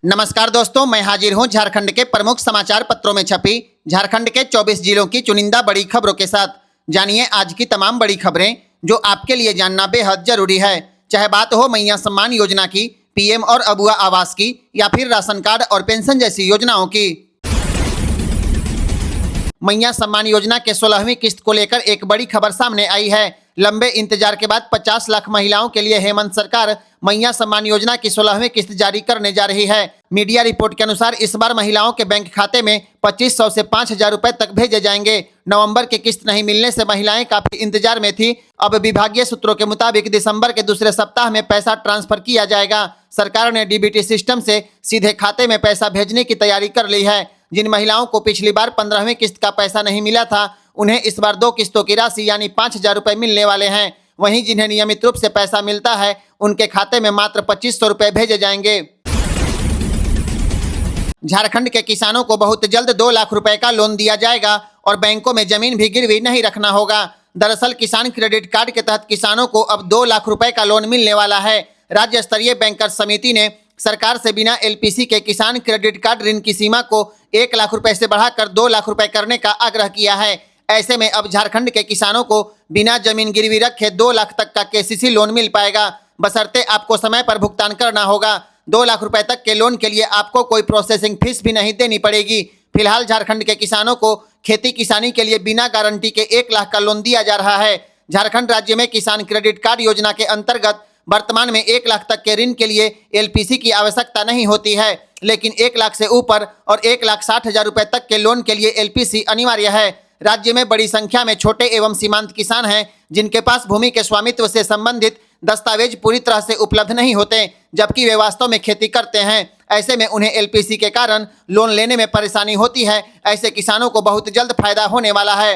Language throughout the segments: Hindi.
नमस्कार दोस्तों, मैं हाजिर हूं झारखंड के प्रमुख समाचार पत्रों में छपी झारखंड के 24 जिलों की चुनिंदा बड़ी खबरों के साथ। जानिए आज की तमाम बड़ी खबरें जो आपके लिए जानना बेहद जरूरी है। चाहे बात हो मैया सम्मान योजना की, पीएम और अबुआ आवास की, या फिर राशन कार्ड और पेंशन जैसी योजनाओं की। मैया सम्मान योजना के 16वीं किस्त को लेकर एक बड़ी खबर सामने आई है। लंबे इंतजार के बाद 50 लाख महिलाओं के लिए हेमंत सरकार मैया सम्मान योजना की 16वीं किस्त जारी करने जा रही है। मीडिया रिपोर्ट के अनुसार इस बार महिलाओं के बैंक खाते में 2500 से 5000 रुपए तक भेजे जाएंगे। नवंबर की किस्त नहीं मिलने से महिलाएं काफी इंतजार में थी। अब विभागीय सूत्रों के मुताबिक दिसंबर के दूसरे सप्ताह में पैसा ट्रांसफर किया जाएगा। सरकार ने डीबीटी सिस्टम से सीधे खाते में पैसा भेजने की तैयारी कर ली है। जिन महिलाओं को पिछली बार 15वीं किस्त का पैसा नहीं मिला था, उन्हें इस बार 2 किस्तों की राशि यानी 5000 रुपए मिलने वाले हैं। वहीं जिन्हें नियमित रूप से पैसा मिलता है, उनके खाते में मात्र 2500 रुपए भेजे जाएंगे। झारखंड के किसानों को बहुत जल्द 2 लाख रुपए का लोन दिया जाएगा और बैंकों में जमीन भी गिरवी नहीं रखना होगा। दरअसल किसान क्रेडिट कार्ड के तहत किसानों को अब 2 लाख रुपए का लोन मिलने वाला है। राज्य स्तरीय बैंकर्स समिति ने सरकार से बिना एलपीसी के किसान क्रेडिट कार्ड ऋण की सीमा को 1 लाख रुपए से बढ़ाकर 2 लाख रुपए करने का आग्रह किया है। ऐसे में अब झारखंड के किसानों को बिना जमीन गिरवी रखे 2 लाख तक का केसीसी लोन मिल पाएगा, बशर्ते आपको समय पर भुगतान करना होगा। 2 लाख रुपए तक के लोन के लिए आपको कोई प्रोसेसिंग फीस भी नहीं देनी पड़ेगी। फिलहाल झारखंड के किसानों को खेती किसानी के लिए बिना गारंटी के 1 लाख का लोन दिया जा रहा है। झारखंड राज्य में किसान क्रेडिट कार्ड योजना के अंतर्गत वर्तमान में 1 लाख तक के ऋण के लिए एलपीसी की आवश्यकता नहीं होती है, लेकिन 1 लाख से ऊपर और 1,60,000 रुपए तक के लोन के लिए एलपीसी अनिवार्य है। राज्य में बड़ी संख्या में छोटे एवं सीमांत किसान हैं, जिनके पास भूमि के स्वामित्व से संबंधित दस्तावेज पूरी तरह से उपलब्ध नहीं होते, जबकि वे वास्तव में खेती करते हैं। ऐसे में उन्हें एलपीसी के कारण लोन लेने में परेशानी होती है। ऐसे किसानों को बहुत जल्द फायदा होने वाला है।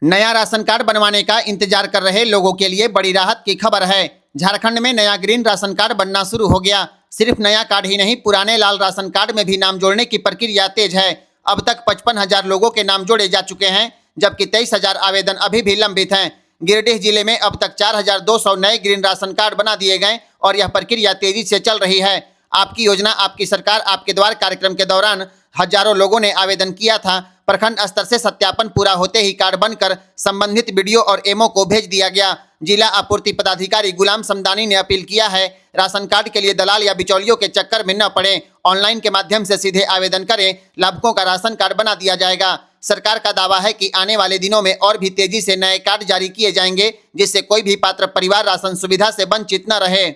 नया राशन कार्ड बनवाने का इंतजार कर रहे लोगों के लिए बड़ी राहत की खबर है। झारखंड में नया ग्रीन राशन कार्ड बनना शुरू हो गया। सिर्फ नया कार्ड ही नहीं, पुराने लाल राशन कार्ड में भी नाम जोड़ने की प्रक्रिया तेज है। अब तक 55,000 लोगों के नाम जोड़े जा चुके हैं, जबकि 23,000 आवेदन अभी भी लंबित हैं। गिरिडीह जिले में अब तक 4,200 नए ग्रीन राशन कार्ड बना दिए गए और यह प्रक्रिया तेजी से चल रही है। आपकी योजना आपकी सरकार आपके द्वार कार्यक्रम के दौरान हजारों लोगों ने आवेदन किया था। प्रखंड स्तर से सत्यापन पूरा होते ही कार्ड बनकर संबंधित बीडीओ और एमओ को भेज दिया गया। जिला आपूर्ति पदाधिकारी गुलाम समदानी ने अपील किया है, राशन कार्ड के लिए दलाल या बिचौलियों के चक्कर में न पड़े। ऑनलाइन के माध्यम से सीधे आवेदन करें, लाभुकों का राशन कार्ड बना दिया जाएगा। सरकार का दावा है कि आने वाले दिनों में और भी तेजी से नए कार्ड जारी किए जाएंगे, जिससे कोई भी पात्र परिवार राशन सुविधा से वंचित न रहे।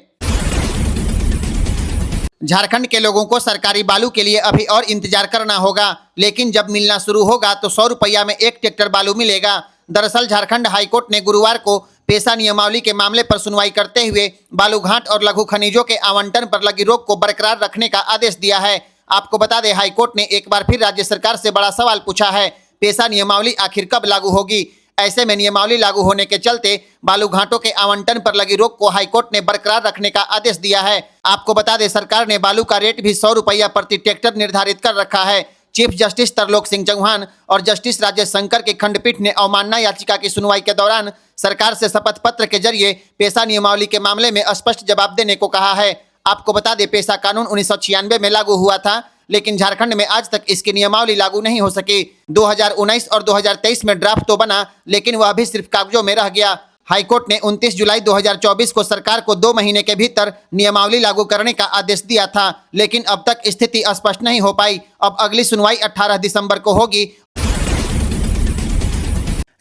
झारखंड के लोगों को सरकारी बालू के लिए अभी और इंतजार करना होगा, लेकिन जब मिलना शुरू होगा तो 100 रुपया में 1 ट्रैक्टर बालू मिलेगा। दरअसल झारखंड हाईकोर्ट ने गुरुवार को पेशा नियमावली के मामले पर सुनवाई करते हुए बालूघाट और लघु खनिजों के आवंटन पर लगी रोक को बरकरार रखने का आदेश दिया है। आपको बता दें, हाईकोर्ट ने एक बार फिर राज्य सरकार से बड़ा सवाल पूछा है, पेशा नियमावली आखिर कब लागू होगी। ऐसे में नियमावली लागू होने के चलते बालूघाटों के आवंटन पर लगी रोक को हाईकोर्ट ने बरकरार रखने का आदेश दिया है। आपको बता दें, सरकार ने बालू का रेट भी 100 रुपया प्रति ट्रैक्टर निर्धारित कर रखा है। चीफ जस्टिस तरलोक सिंह चौहान और जस्टिस राजेश शंकर की खंडपीठ ने अवमानना याचिका की सुनवाई के दौरान सरकार से शपथ पत्र के जरिए पेशा नियमावली के मामले में स्पष्ट जवाब देने को कहा है। आपको बता दें, पेशा कानून 1996 में लागू हुआ था, लेकिन झारखंड में आज तक इसकी नियमावली लागू नहीं हो सकी। 2019 और 2023 में ड्राफ्ट तो बना, लेकिन वह भी सिर्फ कागजों में रह गया। हाईकोर्ट ने 29 जुलाई 2024 को सरकार को 2 महीने के भीतर नियमावली लागू करने का आदेश दिया था, लेकिन अब तक स्थिति स्पष्ट नहीं हो पाई। अब अगली सुनवाई 18 दिसंबर को होगी।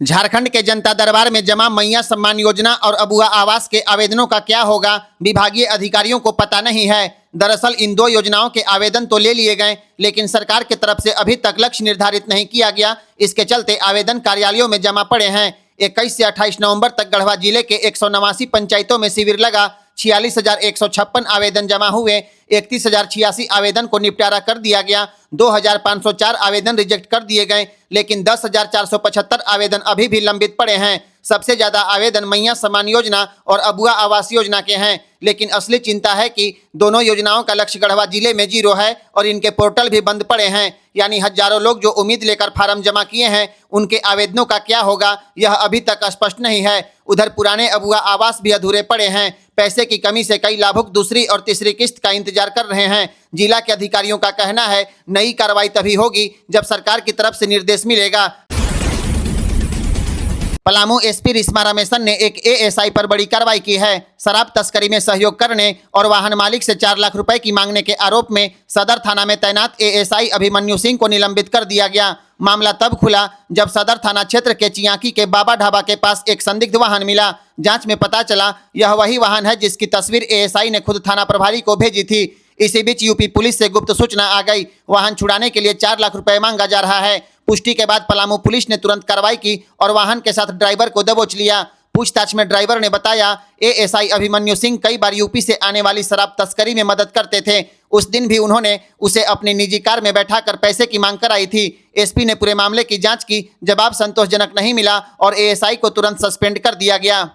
झारखंड के जनता दरबार में जमा मैया सम्मान योजना और अबुआ आवास के आवेदनों का क्या होगा, विभागीय अधिकारियों को पता नहीं है। दरअसल इन 2 योजनाओं के आवेदन तो ले लिए गए, लेकिन सरकार की तरफ से अभी तक लक्ष्य निर्धारित नहीं किया गया। इसके चलते आवेदन कार्यालयों में जमा पड़े हैं। 21 से 28 नवंबर तक गढ़वा जिले के 189 पंचायतों में शिविर लगा। 46,156 आवेदन जमा हुए। 31,086 आवेदन को निपटारा कर दिया गया। 2,504 आवेदन रिजेक्ट कर दिए गए, लेकिन 10,475 आवेदन अभी भी लंबित पड़े हैं। सबसे ज्यादा आवेदन मैया सम्मान योजना और अबुआ आवास योजना के हैं, लेकिन असली चिंता है कि दोनों योजनाओं का लक्ष्य गढ़वा जिले में 0 है और इनके पोर्टल भी बंद पड़े हैं। यानी हजारों लोग जो उम्मीद लेकर फार्म जमा किए हैं, उनके आवेदनों का क्या होगा यह अभी तक स्पष्ट नहीं है। उधर पुराने अबुआ आवास भी अधूरे पड़े हैं। पैसे की कमी से कई लाभुक दूसरी और तीसरी किस्त का इंतजार कर रहे हैं। जिला के अधिकारियों का कहना है नई कार्रवाई तभी होगी जब सरकार की तरफ से निर्देश मिलेगा। पलामू एसपी रिश्मा रमेशन ने एक एएसआई पर बड़ी कार्रवाई की है। शराब तस्करी में सहयोग करने और वाहन मालिक से 4 लाख रुपए की मांगने के आरोप में सदर थाना में तैनात एएसआई अभिमन्यु सिंह को निलंबित कर दिया गया। मामला तब खुला जब सदर थाना क्षेत्र के चियाकी के बाबा ढाबा के पास एक संदिग्ध वाहन मिला। जांच में पता चला यह वही वाहन है जिसकी तस्वीर एएसआई ने खुद थाना प्रभारी को भेजी थी। इसी बीच यूपी पुलिस से गुप्त सूचना आ गई। वाहन छुड़ाने के लिए 4 लाख रुपए मांगा जा रहा है। पुष्टि के बाद पलामू पुलिस ने तुरंत कार्रवाई की और वाहन के साथ ड्राइवर को दबोच लिया। पूछताछ में ड्राइवर ने बताया एएसआई अभिमन्यु सिंह कई बार यूपी से आने वाली शराब तस्करी में मदद करते थे। उस दिन भी उन्होंने उसे अपनी निजी कार में बैठाकर पैसे की मांग कराई थी। एसपी ने पूरे मामले की जांच की। जवाब संतोषजनक नहीं मिला और एएसआई को तुरंत सस्पेंड कर दिया गया।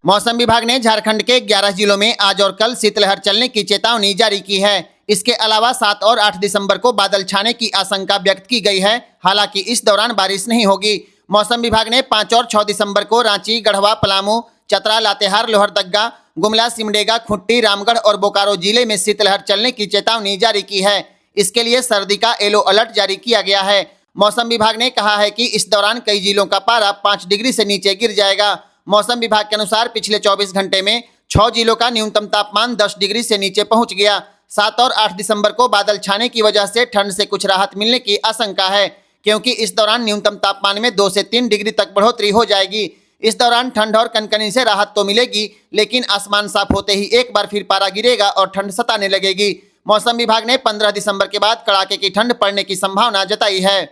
मौसम विभाग ने झारखंड के 11 जिलों में आज और कल शीतलहर चलने की चेतावनी जारी की है। इसके अलावा 7 और 8 दिसंबर को बादल छाने की आशंका व्यक्त की गई है। हालांकि इस दौरान बारिश नहीं होगी। मौसम विभाग ने 5 और 6 दिसंबर को रांची, गढ़वा, पलामू, चतरा, लातेहार, लोहरदग्गा, गुमला, सिमडेगा, खुंटी, रामगढ़ और बोकारो जिले में शीतलहर चलने की चेतावनी जारी की है। इसके लिए सर्दी का येलो अलर्ट जारी किया गया है। मौसम विभाग ने कहा है कि इस दौरान कई जिलों का पारा 5 डिग्री से नीचे गिर जाएगा। मौसम विभाग के अनुसार पिछले 24 घंटे में 6 जिलों का न्यूनतम तापमान 10 डिग्री से नीचे पहुंच गया। 7 और 8 दिसंबर को बादल छाने की वजह से ठंड से कुछ राहत मिलने की आशंका है, क्योंकि इस दौरान न्यूनतम तापमान में 2 से 3 डिग्री तक बढ़ोतरी हो जाएगी। इस दौरान ठंड और कनकनी से राहत तो मिलेगी, लेकिन आसमान साफ होते ही एक बार फिर पारा गिरेगा और ठंड सताने लगेगी। मौसम विभाग ने 15 दिसंबर के बाद कड़ाके की ठंड पड़ने की संभावना जताई है।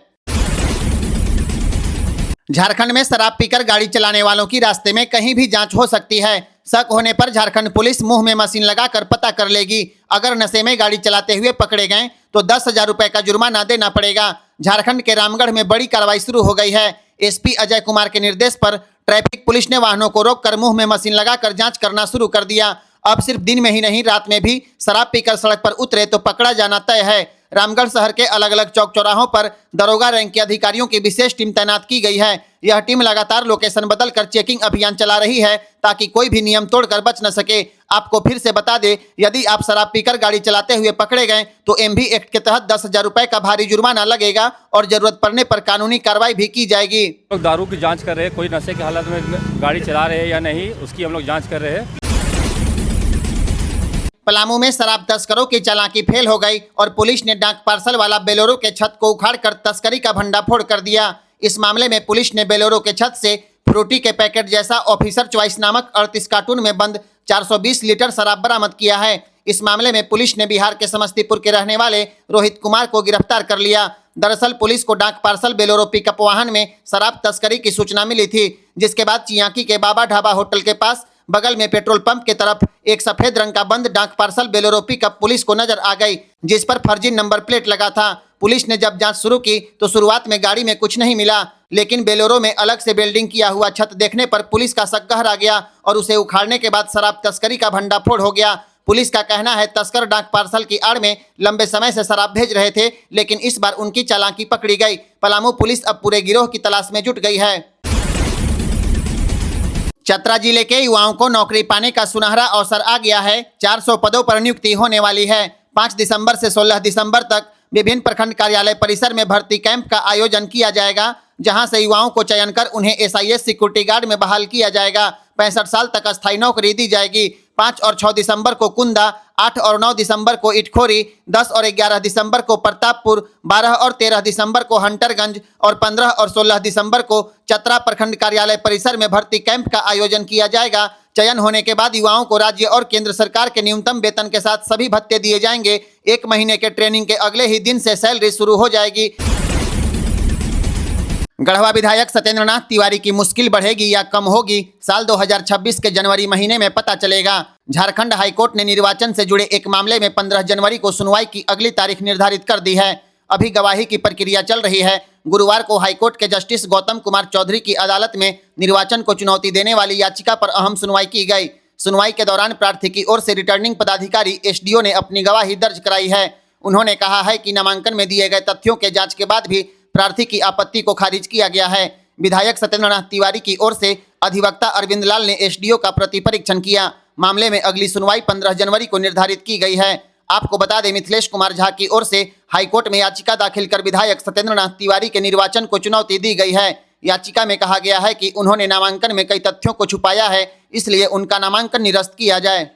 झारखंड में शराब पीकर गाड़ी चलाने वालों की रास्ते में कहीं भी जांच हो सकती है। शक होने पर झारखंड पुलिस मुंह में मशीन लगाकर पता कर लेगी। अगर नशे में गाड़ी चलाते हुए पकड़े गए तो 10,000 रुपए का जुर्माना देना पड़ेगा। झारखंड के रामगढ़ में बड़ी कार्रवाई शुरू हो गई है। एसपी अजय कुमार के निर्देश पर ट्रैफिक पुलिस ने वाहनों को रोककर मुंह में मशीन लगाकर जांच करना शुरू कर दिया। अब सिर्फ दिन में ही नहीं, रात में भी शराब पीकर सड़क पर उतरे तो पकड़ा जाना तय है। रामगढ़ शहर के अलग अलग चौक चौराहों पर दरोगा रैंक के अधिकारियों की विशेष टीम तैनात की गई है। यह टीम लगातार लोकेशन बदलकर चेकिंग अभियान चला रही है ताकि कोई भी नियम तोड़कर बच न सके। आपको फिर से बता दें, यदि आप शराब पीकर गाड़ी चलाते हुए पकड़े गए तो एमवी एक्ट के तहत 10,000 रुपए का भारी जुर्माना लगेगा और जरूरत पड़ने पर कानूनी कार्रवाई भी की जाएगी। लोग दारू की जांच कर रहे हैं, कोई नशे की हालत में गाड़ी चला रहे हैं या नहीं, उसकी हम लोग जांच कर रहे हैं। पलामू में शराब तस्करों की चालाकी फेल हो गई और पुलिस ने डाक पार्सल वाला बेलोरो के छत को उखाड़कर तस्करी का भंडाफोड़ कर दिया। इस मामले में पुलिस ने बेलोरो के छत से फ्रूटी के पैकेट जैसा ऑफिसर चॉइस नामक 38 कार्टून में बंद 420 लीटर शराब बरामद किया है। इस मामले में पुलिस ने बिहार के समस्तीपुर के रहने वाले रोहित कुमार को गिरफ्तार कर लिया। दरअसल पुलिस को डाक पार्सल बेलोरो पिकअप वाहन में शराब तस्करी की सूचना मिली थी, जिसके बाद चियाकी के बाबा ढाबा होटल के पास बगल में पेट्रोल पंप के तरफ एक सफेद रंग का बंद डाक पार्सल बेलोरो पिकअप पुलिस को नजर आ गई, जिस पर फर्जी नंबर प्लेट लगा था। पुलिस ने जब जांच शुरू की तो शुरुआत में गाड़ी में कुछ नहीं मिला, लेकिन बेलोरो में अलग से वेल्डिंग किया हुआ छत देखने पर पुलिस का शक गहरा गया और उसे उखाड़ने के बाद शराब तस्करी का भंडाफोड़ हो गया। पुलिस का कहना है तस्कर डाक पार्सल की आड़ में लंबे समय से शराब भेज रहे थे, लेकिन इस बार उनकी चालाकी पकड़ी गई। पलामू पुलिस अब पूरे गिरोह की तलाश में जुट गई है। चतरा जिले के युवाओं को नौकरी पाने का सुनहरा अवसर आ गया है। 400 पदों पर नियुक्ति होने वाली है। 5 दिसंबर से 16 दिसंबर तक विभिन्न प्रखंड कार्यालय परिसर में भर्ती कैंप का आयोजन किया जाएगा, जहां से युवाओं को चयन कर उन्हें एसआईएस सिक्योरिटी गार्ड में बहाल किया जाएगा। 65 साल तक अस्थायी नौकरी दी जाएगी। 5 और 6 दिसंबर को कुंदा, 8 और 9 दिसंबर को इटखोरी, 10 और 11 दिसंबर को प्रतापपुर, 12 और 13 दिसंबर को हंटरगंज और 15 और 16 दिसंबर को चतरा प्रखंड कार्यालय परिसर में भर्ती कैंप का आयोजन किया जाएगा। चयन होने के बाद युवाओं को राज्य और केंद्र सरकार के न्यूनतम वेतन के साथ सभी भत्ते दिए जाएंगे। 1 महीने के ट्रेनिंग के अगले ही दिन से सैलरी शुरू हो जाएगी। गढ़वा विधायक सत्येंद्रनाथ तिवारी की मुश्किल बढ़ेगी या कम होगी, साल 2026 के जनवरी महीने में पता चलेगा। झारखंड हाईकोर्ट ने निर्वाचन से जुड़े एक मामले में 15 जनवरी को सुनवाई की अगली तारीख निर्धारित कर दी है। अभी गवाही की प्रक्रिया चल रही है। गुरुवार को हाईकोर्ट के जस्टिस गौतम कुमार चौधरी की अदालत में निर्वाचन को चुनौती देने वाली याचिका पर अहम सुनवाई की गई। सुनवाई के दौरान प्रार्थी की ओर से रिटर्निंग पदाधिकारी एसडीओ ने अपनी गवाही दर्ज कराई है। उन्होंने कहा है कि नामांकन में दिए गए तथ्यों के जांच के बाद भी प्रार्थी की आपत्ति को खारिज किया गया है। विधायक सत्येंद्र नाथ तिवारी की ओर से अधिवक्ता अरविंद लाल ने एसडीओ का प्रति परीक्षण किया। मामले में अगली सुनवाई 15 जनवरी को निर्धारित की गई है। आपको बता दें, मिथिलेश कुमार झा की ओर से हाईकोर्ट में याचिका दाखिल कर विधायक सत्येंद्र नाथ तिवारी के निर्वाचन को चुनौती दी गई है। याचिका में कहा गया है कि उन्होंने नामांकन में कई तथ्यों को छुपाया है, इसलिए उनका नामांकन निरस्त किया जाए।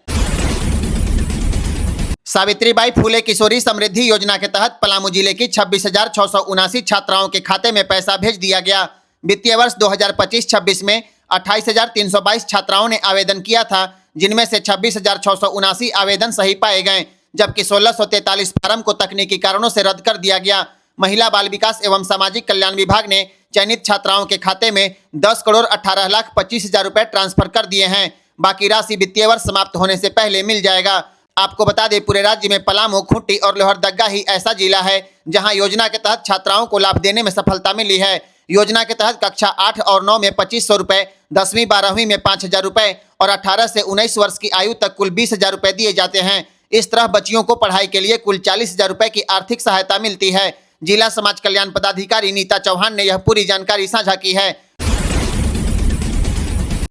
सावित्रीबाई फूले किशोरी समृद्धि योजना के तहत पलामू जिले की 26,679 छात्राओं के खाते में पैसा भेज दिया गया। वित्तीय वर्ष 2025-26 में 28,322 छात्राओं ने आवेदन किया था, जिनमें से 26,679 आवेदन सही पाए गए, जबकि 1,643 फार्म को तकनीकी कारणों से रद्द कर दिया गया। महिला बाल विकास एवं सामाजिक कल्याण विभाग ने चयनित छात्राओं के खाते में 10,18,25,000 रुपए ट्रांसफर कर दिए हैं। बाकी राशि वित्तीय वर्ष समाप्त होने से पहले मिल जाएगा। आपको बता दें, पूरे राज्य में पलामू, खूंटी और लोहरदगा ही ऐसा जिला है जहां योजना के तहत छात्राओं को लाभ देने में सफलता मिली है। योजना के तहत कक्षा 8 और 9 में 2,500 रुपए, 10वीं 12वीं में 5,000 रुपए और 18 से 19 वर्ष की आयु तक कुल 20,000 रुपए दिए जाते हैं। इस तरह बच्चियों को पढ़ाई के लिए कुल 40,000 रुपए की आर्थिक सहायता मिलती है। जिला समाज कल्याण पदाधिकारी नीता चौहान ने यह पूरी जानकारी साझा की है।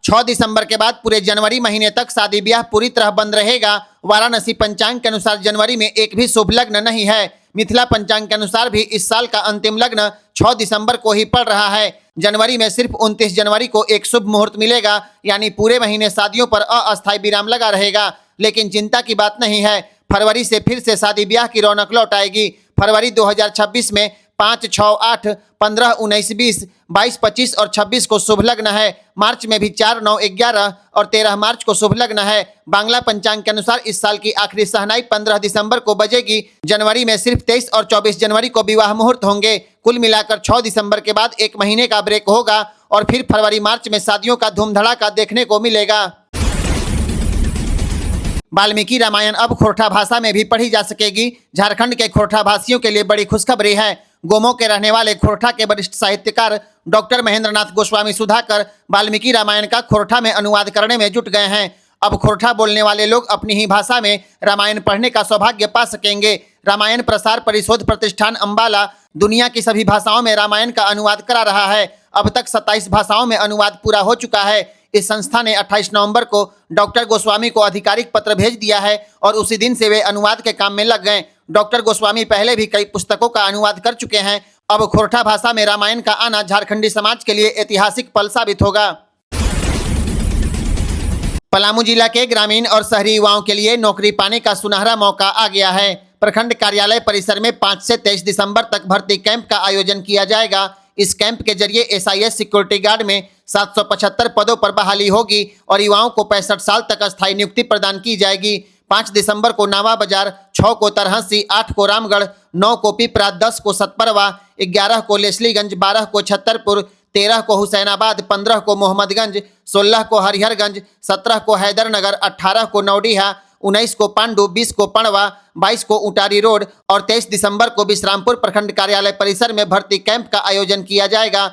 6 दिसंबर के बाद पूरे जनवरी महीने तक शादी ब्याह पूरी तरह बंद रहेगा। वाराणसी पंचांग के अनुसार जनवरी में एक भी शुभ लग्न नहीं है। मिथिला पंचांग के अनुसार भी इस साल का अंतिम लग्न 6 दिसंबर को ही पड़ रहा है। जनवरी में सिर्फ 29 जनवरी को एक शुभ मुहूर्त मिलेगा, यानी पूरे महीने शादियों पर अस्थायी विराम लगा रहेगा। लेकिन चिंता की बात नहीं है, फरवरी से फिर से शादी ब्याह की रौनक लौट आएगी। फरवरी 2026 में 5, 6, 8, 15, 19, 20, 22, 25 और 26 को शुभ लग्न है। मार्च में भी 4, 9, 11 और 13 मार्च को शुभ लग्न है। बांग्ला पंचांग के अनुसार इस साल की आखिरी शहनाई 15 दिसंबर को बजेगी। जनवरी में सिर्फ 23 और 24 जनवरी को विवाह मुहूर्त होंगे। कुल मिलाकर 6 दिसंबर के बाद एक महीने का ब्रेक होगा और फिर फरवरी मार्च में शादियों का धूम धड़ाका देखने को मिलेगा। वाल्मीकि रामायण अब खोरठा भाषा में भी पढ़ी जा सकेगी। झारखंड के खोरठा भाषियों के लिए बड़ी खुशखबरी है। गोमो के रहने वाले खोरठा के वरिष्ठ साहित्यकार डॉक्टर महेंद्र नाथ गोस्वामी सुधाकर वाल्मीकि रामायण का खोरठा में अनुवाद करने में जुट गए हैं। अब खोरठा बोलने वाले लोग अपनी ही भाषा में रामायण पढ़ने का सौभाग्य पा सकेंगे। रामायण प्रसार परिशोध प्रतिष्ठान अम्बाला दुनिया की सभी भाषाओं में रामायण का अनुवाद करा रहा है। अब तक 27 भाषाओं में अनुवाद पूरा हो चुका है। इस संस्था ने 28 नवंबर को डॉक्टर गोस्वामी को आधिकारिक पत्र भेज दिया है और उसी दिन से वे अनुवाद के काम में लग गए। डॉक्टर गोस्वामी पहले भी कई पुस्तकों का अनुवाद कर चुके हैं। अब खोरठा भाषा में रामायण का आना झारखंडी समाज के लिए ऐतिहासिक पल साबित होगा। पलामू जिला के ग्रामीण और शहरी युवाओं के लिए नौकरी पाने का सुनहरा मौका आ गया है। प्रखंड कार्यालय परिसर में 5 से 23 दिसंबर तक भर्ती कैंप का आयोजन किया जाएगा। इस कैंप के जरिए SIS सिक्योरिटी गार्ड में 775 पदों पर बहाली होगी और युवाओं को 65 साल तक अस्थायी नियुक्ति प्रदान की जाएगी। 5 दिसंबर को नावा बाजार, 6 को तरहसी, 8 को रामगढ़, 9 को पिपरा, 10 को सतपरवा, 11 को लेस्लीगंज, 12 को छतरपुर, 13 को हुसैनाबाद, 15 को मोहम्मदगंज, 16 को हरिहरगंज, 17 को हैदरनगर, 18 को नौडीहा, 19 को पांडु, 20 को पणवा, 22 को उटारी रोड और 23 दिसंबर को विश्रामपुर प्रखंड कार्यालय परिसर में भर्ती कैंप का आयोजन किया जाएगा।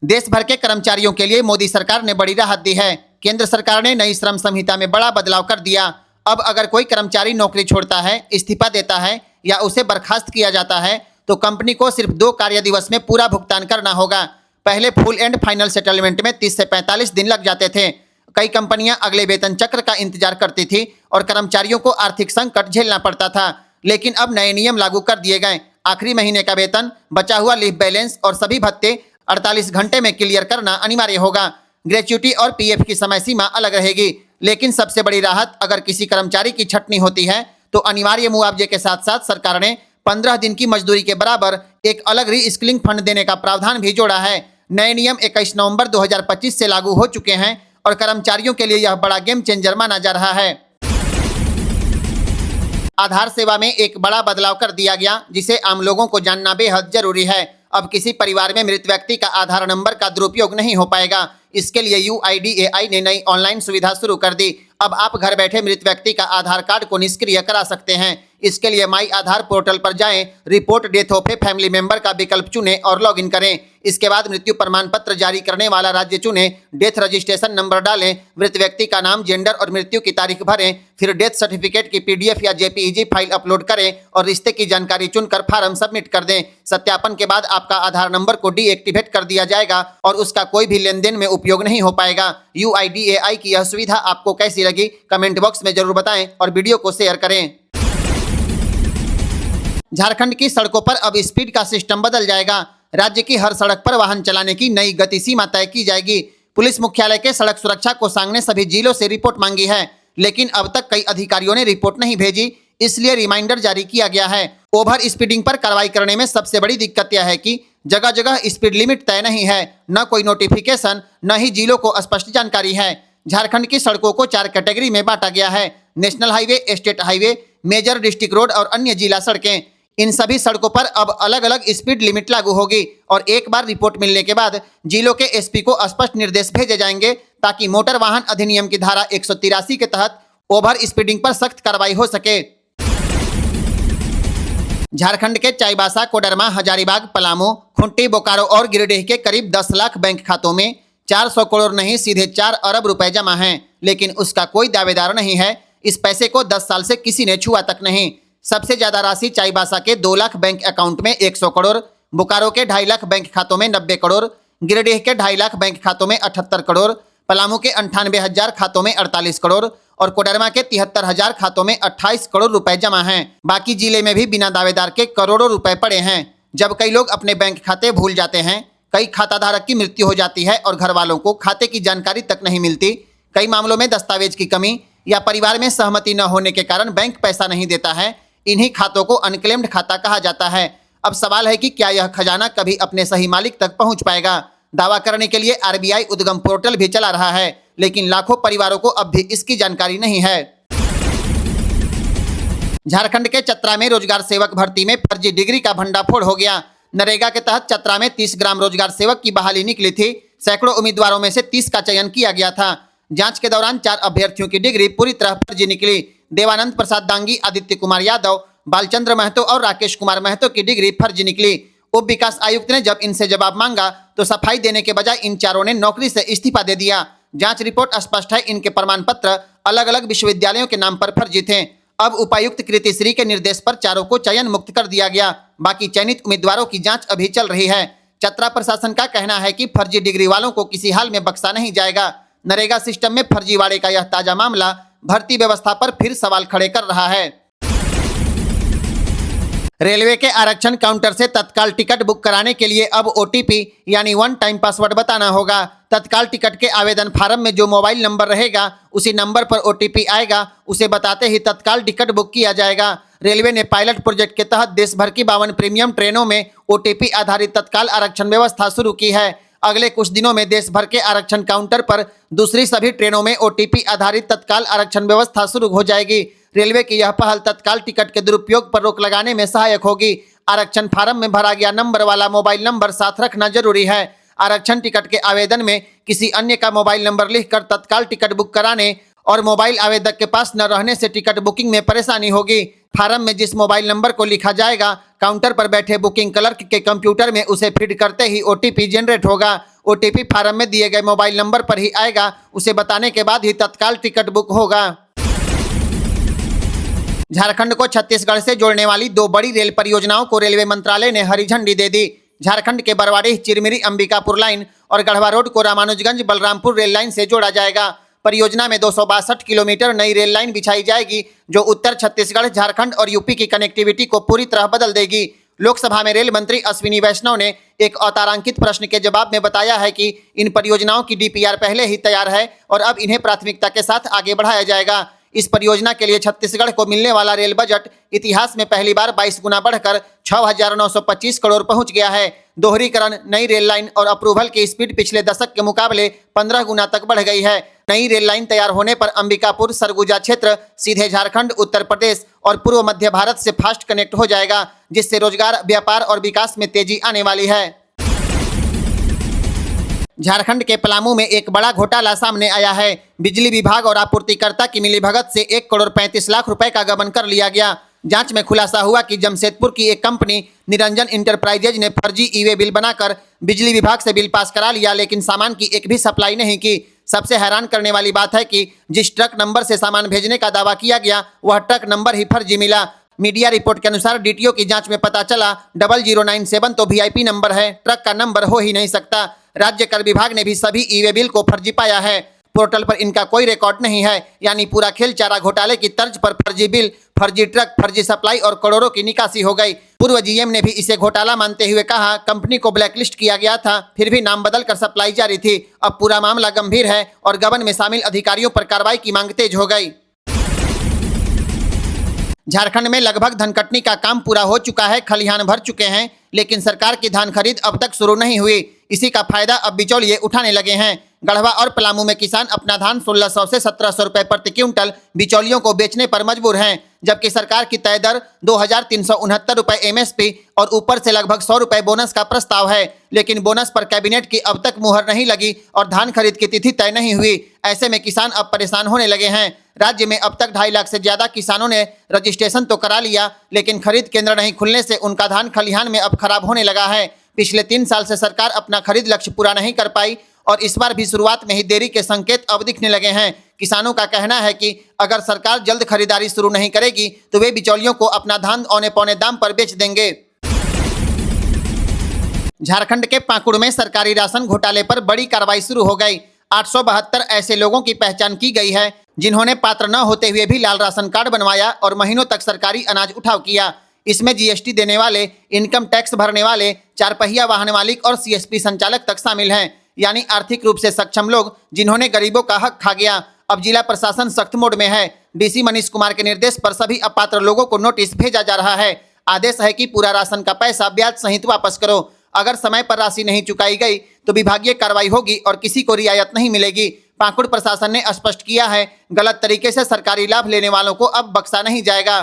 देश भर के कर्मचारियों के लिए मोदी सरकार ने बड़ी राहत दी है। केंद्र सरकार ने नई श्रम संहिता में बड़ा बदलाव कर दिया। अब अगर कोई कर्मचारी नौकरी छोड़ता है, इस्तीफा देता है या उसे बर्खास्त किया जाता है तो कंपनी को सिर्फ 2 कार्य दिवस में पूरा भुगतान करना होगा। पहले फुल एंड फाइनल सेटलमेंट में 30 से 45 दिन लग जाते थे। कई कंपनियां अगले वेतन चक्र का इंतजार करती थी और कर्मचारियों को आर्थिक संकट झेलना पड़ता था। लेकिन अब नए नियम लागू कर दिए गए। आखिरी महीने का वेतन, बचा हुआ लीव बैलेंस और सभी भत्ते 48 घंटे में क्लियर करना अनिवार्य होगा। ग्रेच्युटी और PF की समय सीमा अलग रहेगी। लेकिन सबसे बड़ी राहत, अगर किसी कर्मचारी की छटनी होती है तो अनिवार्य मुआवजे के साथ साथ सरकार ने 15 दिन की मजदूरी के बराबर एक अलग री-स्किलिंग फंड देने का प्रावधान भी जोड़ा है। नए नियम 21 नवंबर 2025 से लागू हो चुके हैं और कर्मचारियों के लिए यह बड़ा गेम चेंजर माना जा रहा है। आधार सेवा में एक बड़ा बदलाव कर दिया गया, जिसे आम लोगों को जानना बेहद जरूरी है। अब किसी परिवार में मृत व्यक्ति का आधार नंबर का दुरुपयोग नहीं हो पाएगा। इसके लिए UIDAI ने नई ऑनलाइन सुविधा शुरू कर दी। अब आप घर बैठे मृत व्यक्ति का आधार कार्ड को निष्क्रिय करा सकते हैं। इसके लिए माई आधार पोर्टल पर जाएं, report death of a family member का विकल्प चुनें और लॉगिन करें। इसके बाद मृत्यु प्रमाण पत्र जारी करने वाला राज्य चुनें, डेथ रजिस्ट्रेशन नंबर डालें, मृत व्यक्ति का नाम, जेंडर और मृत्यु की तारीख भरें, फिर डेथ सर्टिफिकेट की PDF या JPEG फाइल अपलोड करें और रिश्ते की जानकारी चुनकर फॉर्म सबमिट कर दें। सत्यापन के बाद आपका आधार नंबर को डीएक्टिवेट कर दिया जाएगा और उसका कोई भी लेन देन में उपयोग नहीं हो पाएगा। UIDAI की यह सुविधा आपको कैसी लगी कमेंट बॉक्स में जरूर बताएं और वीडियो को शेयर करें। झारखंड की सड़कों पर अब स्पीड का सिस्टम बदल जाएगा। राज्य की हर सड़क पर वाहन चलाने की नई गति सीमा तय की जाएगी। पुलिस मुख्यालय के सड़क सुरक्षा कोषांग ने सभी जिलों से रिपोर्ट मांगी है, लेकिन अब तक कई अधिकारियों ने रिपोर्ट नहीं भेजी, इसलिए रिमाइंडर जारी किया गया है। ओवर स्पीडिंग पर कार्रवाई करने में सबसे बड़ी दिक्कत यह है कि जगह जगह स्पीड लिमिट तय नहीं है, न कोई नोटिफिकेशन, न ही जिलों को स्पष्ट जानकारी है। झारखंड की सड़कों को 4 कैटेगरी में बांटा गया है: national highway, state highway, major district road और अन्य जिला सड़कें। इन सभी सड़कों पर अब अलग अलग स्पीड लिमिट लागू होगी और एक बार रिपोर्ट मिलने के बाद जिलों के SP को स्पष्ट निर्देश भेजे जाएंगे ताकि मोटर वाहन अधिनियम की धारा 183 के तहत ओवर स्पीडिंग पर सख्त कार्रवाई हो सके। झारखंड के चाईबासा, कोडरमा, हजारीबाग, पलामू, खूंटी, बोकारो और गिरिडीह के करीब 10 लाख बैंक खातों में 400 करोड़ नहीं सीधे 4 अरब रुपए जमा हैं, लेकिन उसका कोई दावेदार नहीं है। इस पैसे को 10 साल से किसी ने छुआ तक नहीं। सबसे ज्यादा राशि चाईबासा के 2 लाख बैंक अकाउंट में 100 करोड़, बोकारो के 2.5 लाख बैंक खातों में 90 करोड़, गिरिडीह के 2.5 लाख बैंक खातों में 78 करोड़, पलामू के 98,000 खातों में 48 करोड़ और कोडरमा के 73,000 खातों में 28 करोड़ रुपए जमा हैं। बाकी जिले में भी बिना दावेदार के करोड़ों रुपए पड़े हैं। जब कई लोग अपने बैंक खाते भूल जाते हैं, कई खाताधारक की मृत्यु हो जाती है और घर वालों को खाते की जानकारी तक नहीं मिलती, कई मामलों में दस्तावेज की कमी या परिवार में सहमति न होने के कारण बैंक पैसा नहीं देता है, इन्हीं खातों को अनक्लेम्ड खाता कहा जाता है। अब सवाल है कि क्या यह खजाना कभी अपने सही मालिक तक पहुंच पाएगा। दावा करने के लिए RBI उद्गम पोर्टल भी चला रहा है, लेकिन लाखों परिवारों को अब भी इसकी जानकारी नहीं है। झारखंड के चतरा में रोजगार सेवक भर्ती में फर्जी डिग्री का भंडाफोड़ हो गया। नरेगा के तहत चतरा में 30 ग्राम रोजगार सेवक की बहाली निकली थी। सैकड़ों उम्मीदवारों में से 30 का चयन किया गया था। जांच के दौरान 4 अभ्यर्थियों की डिग्री पूरी तरह फर्जी निकली। देवानंद प्रसाद दांगी, आदित्य कुमार यादव, बालचंद्र महतो और राकेश कुमार महतो की डिग्री फर्जी निकली। उप विकास आयुक्त ने जब इनसे जवाब मांगा तो सफाई देने के बजाय इन चारों ने नौकरी से इस्तीफा दे दिया। जांच रिपोर्ट स्पष्ट है, इनके प्रमाण पत्र अलग अलग विश्वविद्यालयों के नाम पर फर्जी थे। अब उपायुक्त कृतिश्री के निर्देश पर चारों को चयन मुक्त कर दिया गया। बाकी चयनित उम्मीदवारों की जांच अभी चल रही है। चतरा प्रशासन का कहना है कि फर्जी डिग्री वालों को किसी हाल में बख्शा नहीं जाएगा। नरेगा सिस्टम में फर्जीवाड़े का यह ताजा मामला भर्ती व्यवस्था पर फिर सवाल खड़े कर रहा है। रेलवे के आरक्षण काउंटर से तत्काल टिकट बुक कराने के लिए अब OTP यानी वन टाइम पासवर्ड बताना होगा। तत्काल टिकट के आवेदन फार्म में जो मोबाइल नंबर रहेगा उसी नंबर पर OTP आएगा, उसे बताते ही तत्काल टिकट बुक किया जाएगा। रेलवे ने पायलट प्रोजेक्ट के तहत देश भर की 52 प्रीमियम ट्रेनों में OTP आधारित तत्काल आरक्षण व्यवस्था शुरू की है। अगले कुछ दिनों में देश भर के आरक्षण काउंटर पर दूसरी सभी ट्रेनों में OTP आधारित तत्काल आरक्षण व्यवस्था शुरू हो जाएगी। रेलवे की यह पहल तत्काल टिकट के दुरुपयोग पर रोक लगाने में सहायक होगी। आरक्षण फार्म में भरा गया नंबर वाला मोबाइल नंबर साथ रखना जरूरी है। आरक्षण टिकट के आवेदन में किसी अन्य का मोबाइल नंबर लिखकर तत्काल टिकट बुक कराने और मोबाइल आवेदक के पास न रहने से टिकट बुकिंग में परेशानी होगी। फार्म में जिस मोबाइल नंबर को लिखा जाएगा, काउंटर पर बैठे बुकिंग क्लर्क के कंप्यूटर में उसे फीड करते ही OTP जनरेट होगा। OTP फार्म में दिए गए मोबाइल नंबर पर ही आएगा, उसे बताने के बाद ही तत्काल टिकट बुक होगा। झारखंड को छत्तीसगढ़ से जोड़ने वाली 2 बड़ी रेल परियोजनाओं को रेलवे मंत्रालय ने हरी झंडी दे दी। झारखंड के बरवाडीह, चिरमिरी, अंबिकापुर लाइन और गढ़वा रोड को रामानुजगंज, बलरामपुर रेल लाइन से जोड़ा जाएगा। परियोजना में 262 किलोमीटर नई रेल लाइन बिछाई जाएगी, जो उत्तर छत्तीसगढ़, झारखंड और यूपी की कनेक्टिविटी को पूरी तरह बदल देगी। लोकसभा में रेल मंत्री अश्विनी वैष्णव ने एक अतारांकित प्रश्न के जवाब में बताया है कि इन परियोजनाओं की DPR पहले ही तैयार है और अब इन्हें प्राथमिकता के साथ आगे बढ़ाया जाएगा। इस परियोजना के लिए छत्तीसगढ़ को मिलने वाला रेल बजट इतिहास में पहली बार 22 गुना बढ़कर 6,925 करोड़ पहुंच गया है। दोहरीकरण, नई रेल लाइन और अप्रूवल की स्पीड पिछले दशक के मुकाबले 15 गुना तक बढ़ गई है। नई रेल लाइन तैयार होने पर अंबिकापुर, सरगुजा क्षेत्र सीधे झारखंड, उत्तर प्रदेश और पूर्व मध्य भारत से फास्ट कनेक्ट हो जाएगा, जिससे रोजगार, व्यापार और विकास में तेजी आने वाली है। झारखंड के पलामू में एक बड़ा घोटाला सामने आया है। बिजली विभाग और आपूर्तिकर्ता की मिलीभगत से 1 करोड़ 35 लाख रुपए का गबन कर लिया गया। जांच में खुलासा हुआ कि जमशेदपुर की एक कंपनी निरंजन इंटरप्राइजेज ने फर्जी ई-वे बिल बनाकर बिजली विभाग से बिल पास करा लिया, लेकिन सामान की एक भी सप्लाई नहीं की। सबसे हैरान करने वाली बात है कि जिस ट्रक नंबर से सामान भेजने का दावा किया गया वह ट्रक नंबर ही फर्जी मिला। मीडिया रिपोर्ट के अनुसार डीटीओ की जांच में पता चला 0097 तो वीआईपी नंबर है, ट्रक का नंबर हो ही नहीं सकता। राज्य कर विभाग ने भी सभी ई-वे बिल को फर्जी पाया है। पोर्टल पर इनका कोई रिकॉर्ड नहीं है, यानी पूरा खेल चारा घोटाले की तर्ज पर फर्जी बिल, फर्जी ट्रक, फर्जी सप्लाई और करोड़ों की निकासी हो गई। पूर्व जीएम ने भी इसे घोटाला मानते हुए कहा, कंपनी को ब्लैकलिस्ट किया गया था, फिर भी नाम बदल कर सप्लाई जारी थी। अब पूरा मामला गंभीर है और गबन में शामिल अधिकारियों पर कार्रवाई की मांग तेज हो गई। झारखंड में लगभग धनकटनी का काम पूरा हो चुका है, खलिहान भर चुके हैं, लेकिन सरकार की धान खरीद अब तक शुरू नहीं हुई। इसी का फायदा अब बिचौलिए उठाने लगे हैं। गढ़वा और पलामू में किसान अपना धान 1600 से 1700 रुपए प्रति क्विंटल बिचौलियों को बेचने पर मजबूर हैं, जबकि सरकार की तय दर 2369 रुपए एमएसपी और ऊपर से लगभग 100 रुपए बोनस का प्रस्ताव है। लेकिन बोनस पर कैबिनेट की अब तक मुहर नहीं लगी और धान खरीद की तिथि तय नहीं हुई। ऐसे में किसान अब परेशान होने लगे हैं। राज्य में अब तक 2.5 लाख से ज्यादा किसानों ने रजिस्ट्रेशन तो करा लिया, लेकिन खरीद केंद्र नहीं खुलने से उनका धान खलिहान में अब खराब होने लगा है। पिछले 3 साल से सरकार अपना खरीद लक्ष्य पूरा नहीं कर पाई और इस बार भी शुरुआत में ही देरी के संकेत अब दिखने लगे हैं। किसानों का कहना है कि अगर सरकार जल्द खरीदारी शुरू नहीं करेगी तो वे बिचौलियों को अपना धान औने पौने दाम पर बेच देंगे। झारखंड के पाकुड़ में सरकारी राशन घोटाले पर बड़ी कार्रवाई शुरू हो गई। 872 ऐसे लोगों की पहचान की गई है जिन्होंने पात्र न होते हुए भी लाल राशन कार्ड बनवाया और महीनों तक सरकारी अनाज उठाव किया। इसमें जीएसटी देने वाले, इनकम टैक्स भरने वाले, 4 पहिया वाहन मालिक और सीएसपी संचालक तक शामिल हैं, यानी आर्थिक रूप से सक्षम लोग जिन्होंने गरीबों का हक खा गया। अब जिला प्रशासन सख्त मोड में है। डीसी मनीष कुमार के निर्देश पर सभी अपात्र लोगों को नोटिस भेजा जा रहा है। आदेश है कि पूरा राशन का पैसा ब्याज सहित वापस करो। अगर समय पर राशि नहीं चुकाई गई तो विभागीय कार्रवाई होगी और किसी को रियायत नहीं मिलेगी। पाकुड़ प्रशासन ने स्पष्ट किया है, गलत तरीके से सरकारी लाभ लेने वालों को अब बख्शा नहीं जाएगा।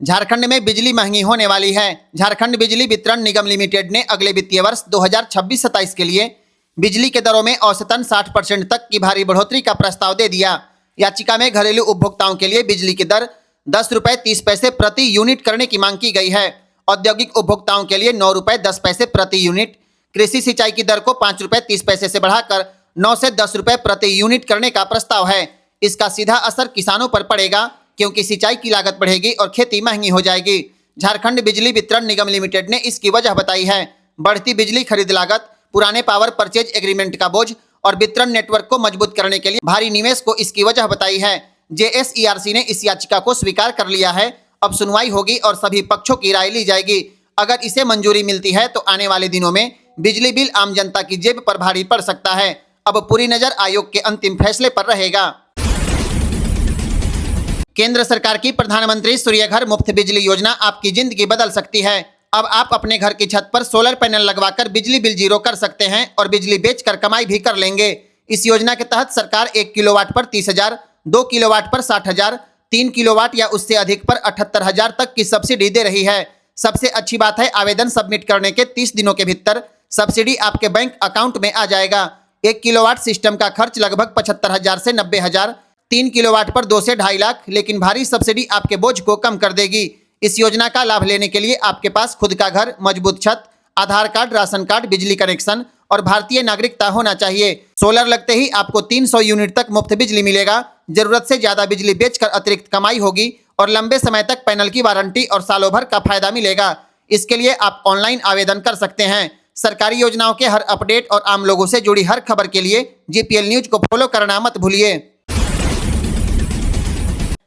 झारखंड में बिजली महंगी होने वाली है। झारखंड बिजली वितरण निगम लिमिटेड ने अगले वित्तीय वर्ष 2026-27 के लिए बिजली के दरों में औसतन 60% तक की भारी बढ़ोतरी का प्रस्ताव दे दिया। याचिका में घरेलू उपभोक्ताओं के लिए बिजली की दर 10 रुपये 30 पैसे प्रति यूनिट करने की मांग की गई है। औद्योगिक उपभोक्ताओं के लिए 9 रुपये 10 पैसे प्रति यूनिट, कृषि सिंचाई की दर को 5 रुपये 30 पैसे से बढ़ाकर 9 से 10 रुपये प्रति यूनिट करने का प्रस्ताव है। इसका सीधा असर किसानों पर पड़ेगा क्योंकि सिंचाई की लागत बढ़ेगी और खेती महंगी हो जाएगी। झारखंड बिजली वितरण निगम लिमिटेड ने इसकी वजह बताई है बढ़ती बिजली खरीद लागत, पुराने पावर परचेज एग्रीमेंट का बोझ और वितरण नेटवर्क को मजबूत करने के लिए भारी निवेश को इसकी वजह बताई है। जेएसईआरसी ने इस याचिका को स्वीकार कर लिया है। अब सुनवाई होगी और सभी पक्षों की राय ली जाएगी। अगर इसे मंजूरी मिलती है तो आने वाले दिनों में बिजली बिल आम जनता की जेब पर भारी पड़ सकता है। अब पूरी नजर आयोग के अंतिम फैसले पर रहेगा। केंद्र सरकार की प्रधानमंत्री सूर्य घर मुफ्त बिजली योजना आपकी जिंदगी बदल सकती है। अब आप अपने घर की छत पर सोलर पैनल लगवाकर बिजली बिल जीरो कर सकते हैं और बिजली बेचकर कमाई भी कर लेंगे। इस योजना के तहत सरकार 1 किलोवाट पर 30,000, 2 किलोवाट पर 60,000, 3 किलोवाट या उससे अधिक पर 78,000 तक की सब्सिडी दे रही है। सबसे अच्छी बात है, आवेदन सबमिट करने के 30 दिनों के भीतर सब्सिडी आपके बैंक अकाउंट में आ जाएगा। 1 किलोवाट सिस्टम का खर्च लगभग 75,000 से 90,000, 3 किलोवाट पर 2 से 2.5 लाख, लेकिन भारी सब्सिडी आपके बोझ को कम कर देगी। इस योजना का लाभ लेने के लिए आपके पास खुद का घर, मजबूत छत, आधार कार्ड, राशन कार्ड, बिजली कनेक्शन और भारतीय नागरिकता होना चाहिए। सोलर लगते ही आपको 300 यूनिट तक मुफ्त बिजली मिलेगा। जरूरत से ज्यादा बिजली बेचकर अतिरिक्त कमाई होगी और लंबे समय तक पैनल की वारंटी और सालों भर का फायदा मिलेगा। इसके लिए आप ऑनलाइन आवेदन कर सकते हैं। सरकारी योजनाओं के हर अपडेट और आम लोगों से जुड़ी हर खबर के लिए जीपीएल न्यूज को फॉलो करना मत भूलिए।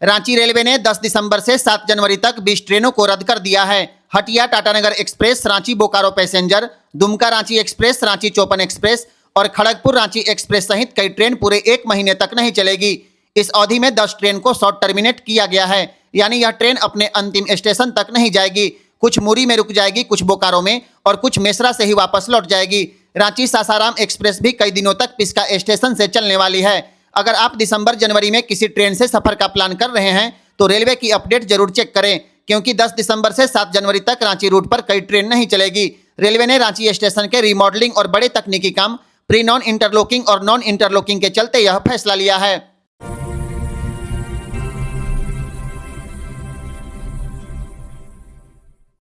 रांची रेलवे ने 10 दिसंबर से 7 जनवरी तक 20 ट्रेनों को रद्द कर दिया है। Hatia Tatanagar express, Ranchi Bokaro passenger, Dumka Ranchi express, Ranchi चौपन एक्सप्रेस और खड़गपुर रांची एक्सप्रेस सहित कई ट्रेन पूरे 1 महीने तक नहीं चलेगी। इस अवधि में 10 ट्रेन को शॉर्ट टर्मिनेट किया गया है, यानी यह ट्रेन अपने अंतिम स्टेशन तक नहीं जाएगी। कुछ मुरी में रुक जाएगी, कुछ बोकारो में और कुछ मेसरा से ही वापस लौट जाएगी। रांची सासाराम एक्सप्रेस भी कई दिनों तक पिस्का स्टेशन से चलने वाली है। अगर आप दिसंबर जनवरी में किसी ट्रेन से सफर का प्लान कर रहे हैं तो रेलवे की अपडेट जरूर चेक करें, क्योंकि 10 दिसंबर से 7 जनवरी तक रांची रूट पर कई ट्रेन नहीं चलेगी। रेलवे ने रांची स्टेशन के रिमॉडलिंग और बड़े तकनीकी काम प्री नॉन इंटरलॉकिंग और नॉन इंटरलॉकिंग के चलते यह फैसला लिया है।